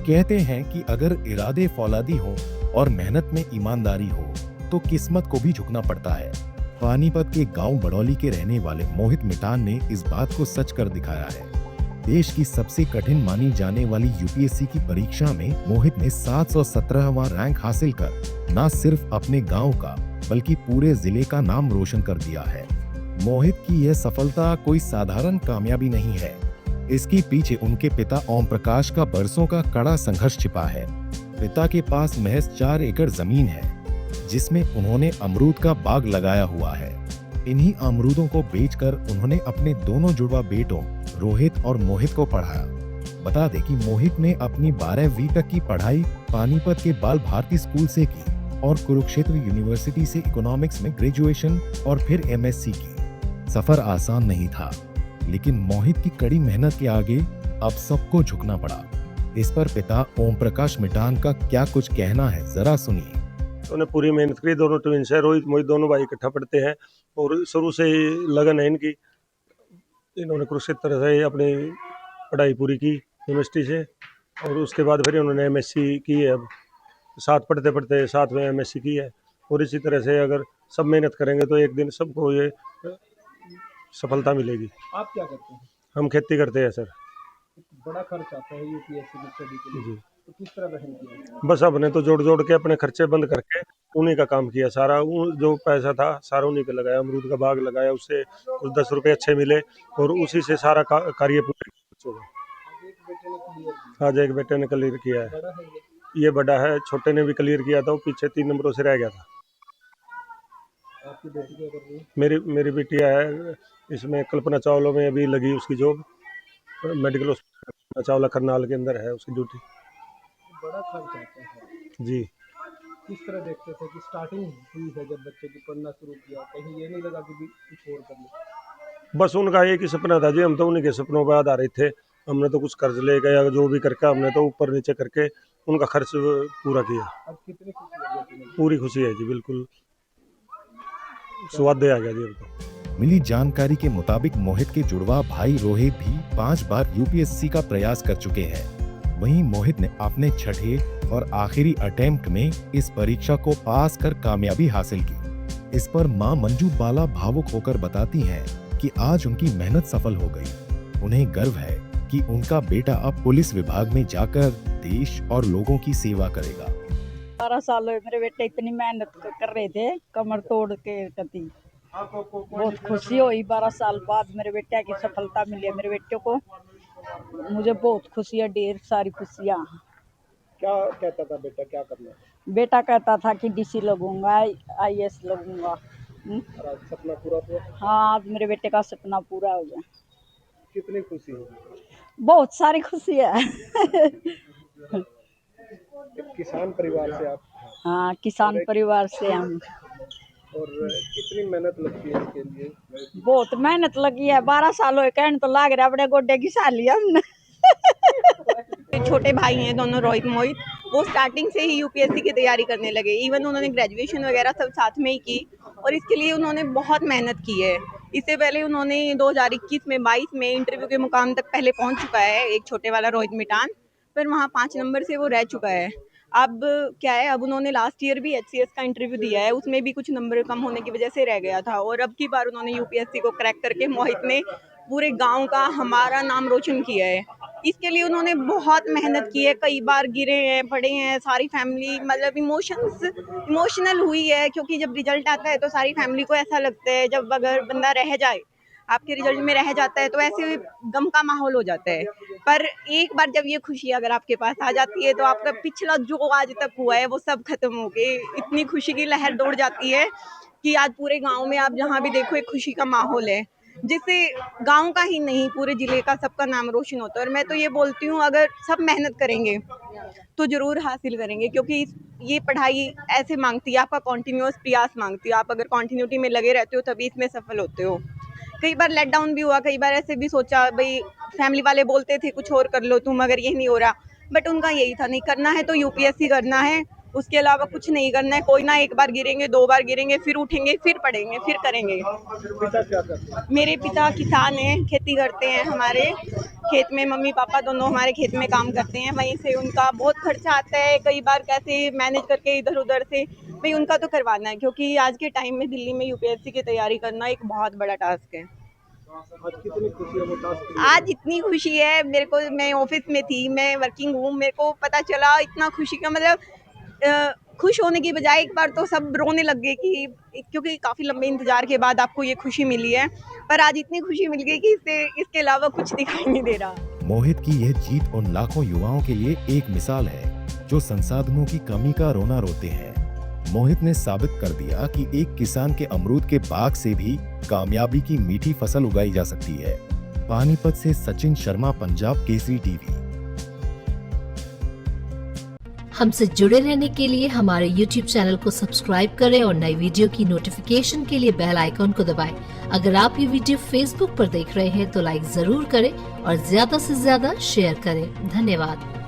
कहते हैं कि अगर इरादे फौलादी हो और मेहनत में ईमानदारी हो तो किस्मत को भी झुकना पड़ता है। पानीपत के गांव बड़ौली के रहने वाले मोहित मिटान ने इस बात को सच कर दिखाया है। देश की सबसे कठिन मानी जाने वाली यूपीएससी की परीक्षा में मोहित ने 717वां रैंक हासिल कर न सिर्फ अपने गांव का बल्कि पूरे जिले का नाम रोशन कर दिया है। मोहित की यह सफलता कोई साधारण कामयाबी नहीं है। इसके पीछे उनके पिता ओम प्रकाश का बरसों का कड़ा संघर्ष छिपा है। पिता के पास महज 4 एकड़ जमीन है जिसमें उन्होंने अमरूद का बाग लगाया हुआ है। इन्हीं अमरूदों को बेचकर उन्होंने अपने दोनों जुड़वा बेटों रोहित और मोहित को पढ़ाया। बता दें कि मोहित ने अपनी 12वीं तक की पढ़ाई पानीपत के बाल भारती स्कूल से की और कुरुक्षेत्र यूनिवर्सिटी से इकोनॉमिक्स में ग्रेजुएशन और फिर एमएससी की। सफर आसान नहीं था, लेकिन मोहित की कड़ी मेहनत के आगे अब सबको झुकना पड़ा। इस पर पिता ओम प्रकाश मिटान का क्या कुछ कहना है, जरा सुनिए। उन्होंने पूरी मेहनत करी। दोनों ट्विंस है, रोहित मोहित दोनों भाई इकट्ठा पढ़ते हैं और शुरू से ही लगन है इनकी। इन्होंने कुरुक्षेत्र से अपनी पढ़ाई पूरी की यूनिवर्सिटी से और उसके बाद फिर उन्होंने एमएससी की है। अब साथ पढ़ते पढ़ते साथ में एमएससी की है। और इसी तरह से अगर सब मेहनत करेंगे तो एक दिन सबको ये सफलता मिलेगी। आप क्या करते हैं? हम खेती करते हैं सर। बड़ा खर्च आता है यूपीएससी की स्टडी के लिए जी, तो किस तरह रहन किया? बस अपने तो जोड़ जोड़ के अपने खर्चे बंद करके उन्हीं का काम किया सारा। जो पैसा था सारा उन्हीं पे लगाया। अमरूद का बाग लगाया, उससे कुछ 10 रुपए अच्छे मिले और उसी से सारा कार्य पूरा किया। एक बेटे ने क्लियर किया, आज एक बेटे ने क्लियर किया है। बड़ा है ये बड़ा है, छोटे ने भी क्लियर किया था, वो पीछे 3 नंबरों से रह गया था। आपकी बेटी क्या कर रही है? मेरी बेटिया है, इसमें कल्पना चावला में अभी लगी उसकी job. Medical hospital Kalpana Chawla Karnal के अंदर है उसकी ड्यूटी। बड़ा खर्च आता है जी, किस तरह देखते थे कि स्टार्टिंग हुई है जब बच्चे की पढ़ना शुरू किया, कहीं ये नहीं लगा कि भी कुछ और कर ले? बस उनका एक ही सपना था जी। हम तो उन्हीं के सपनों पर आधारित थे। हमने तो कुछ कर्ज ले गया, जो भी करके हमने तो ऊपर नीचे करके उनका खर्च पूरा किया। अब कितनी खुशी है बेटी में? पूरी खुशी है जी, बिल्कुल स्वाद आ गया जी अब तो। मिली जानकारी के मुताबिक मोहित के जुड़वा भाई रोहित भी 5 बार यूपीएससी का प्रयास कर चुके हैं। वहीं मोहित ने अपने छठे और आखिरी अटेम्प्ट में इस परीक्षा को पास कर कामयाबी हासिल की। इस पर मां मंजू बाला भावुक होकर बताती हैं कि आज उनकी मेहनत सफल हो गई। उन्हें गर्व है कि उनका बेटा अब पुलिस विभाग में जाकर देश और लोगों की सेवा करेगा। 12 साल हुए मेरे बेटे इतनी मेहनत कर रहे थे, कमर तोड़ के कती। बहुत खुशी हुई 12 साल बाद मेरे बेटे की सफलता मिली है। मेरे बेटे को मुझे बहुत खुशी है, ढेर सारी खुशियाँ। क्या कहता था बेटा, क्या करना है? बेटा कहता था कि डीसी लगूंगा, आईएएस लगूंगा। और आज सपना पूरा हुआ? हाँ, आज मेरे बेटे का सपना पूरा हो गया। कितनी खुशी है? बहुत सारी खुशी है। एक किसान परिवार से आप हैं हाँ, किसान परिवार से हम। और कितनी मेहनत लगती है इसके लिए? बहुत मेहनत लगी है, 12 साल हुए, कहने तो लाग रहा अपने गोड्डे की साली हमने। छोटे भाई हैं दोनों, रोहित मोहित। वो स्टार्टिंग से ही यूपीएससी की तैयारी करने लगे। इवन उन्होंने ग्रेजुएशन वगैरह सब साथ में ही की और इसके लिए उन्होंने बहुत मेहनत की है। इससे पहले उन्होंने 2021 में 22 में इंटरव्यू के मुकाम तक पहले पहुंच चुका है एक छोटे वाला रोहित मिटान, पर वहाँ 5 नंबर से वो रह चुका है। अब क्या है, अब उन्होंने लास्ट ईयर भी एचसीएस का इंटरव्यू दिया है, उसमें भी कुछ नंबर कम होने की वजह से रह गया था और अब की बार उन्होंने यूपीएससी को क्रैक करके मोहित ने पूरे गांव का हमारा नाम रोशन किया है। इसके लिए उन्होंने बहुत मेहनत की है, कई बार गिरे हैं, पड़े हैं, सारी फैमिली मतलब इमोशनल हुई है क्योंकि जब रिजल्ट आता है तो सारी फैमिली को ऐसा लगता है, जब अगर बंदा रह जाए आपके रिजल्ट में रह जाता है तो ऐसे गम का माहौल हो जाता है। पर एक बार जब ये खुशी अगर आपके पास आ जाती है तो आपका पिछला जो आज तक हुआ है वो सब खत्म हो के इतनी खुशी की लहर दौड़ जाती है कि आज पूरे गांव में आप जहाँ भी देखो एक खुशी का माहौल है, जिससे गांव का ही नहीं पूरे जिले का सबका नाम रोशन होता है। और मैं तो ये बोलती हूँ अगर सब मेहनत करेंगे तो जरूर हासिल करेंगे, क्योंकि ये पढ़ाई ऐसे मांगती है, आपका कॉन्टिन्यूअस प्रयास मांगती है। आप अगर कॉन्टिन्यूटी में लगे रहते हो तभी इसमें सफल होते हो। कई बार लेट डाउन भी हुआ, कई बार ऐसे भी सोचा भाई फैमिली वाले बोलते थे कुछ और कर लो तुम, अगर ये नहीं हो रहा, बट उनका यही था नहीं करना है तो यूपीएससी करना है, उसके अलावा कुछ नहीं करना है। कोई ना, एक बार गिरेंगे, 2 बार गिरेंगे, फिर उठेंगे, फिर पढ़ेंगे, फिर करेंगे। पिता क्या करते हैं? मेरे पिता किसान हैं, खेती करते हैं हमारे, खेत में मम्मी पापा दोनों हमारे खेत में काम करते हैं, वहीं से उनका बहुत खर्चा आता है, कई बार कैसे मैनेज करके इधर उधर से भाई उनका तो करवाना है, क्योंकि आज के टाइम में दिल्ली में यूपीएससी की तैयारी करना एक बहुत बड़ा टास्क है। आज कितनी खुशी है वो टास्क? आज इतनी खुशी है मेरे को, मैं ऑफिस में थी, मैं वर्किंग हूँ, मेरे को पता चला इतना खुशी का मतलब खुश होने की बजाय एक बार तो सब रोने लग गए कि क्योंकि काफ़ी लंबे इंतजार के बाद आपको ये खुशी मिली है, पर आज इतनी खुशी मिल गई कि इसके अलावा कुछ दिखाई नहीं दे रहा। मोहित की यह जीत उन लाखों युवाओं के लिए एक मिसाल है जो संसाधनों की कमी का रोना रोते हैं। मोहित ने साबित कर दिया कि एक किसान के अमरूद के बाग से भी कामयाबी की मीठी फसल उगाई जा सकती है। पानीपत से सचिन शर्मा, पंजाब केसरी टीवी। हमसे जुड़े रहने के लिए हमारे YouTube चैनल को सब्सक्राइब करें और नई वीडियो की नोटिफिकेशन के लिए बेल आइकॉन को दबाएं। अगर आप ये वीडियो Facebook पर देख रहे हैं तो लाइक जरूर करें और ज्यादा से ज्यादा शेयर करें। धन्यवाद।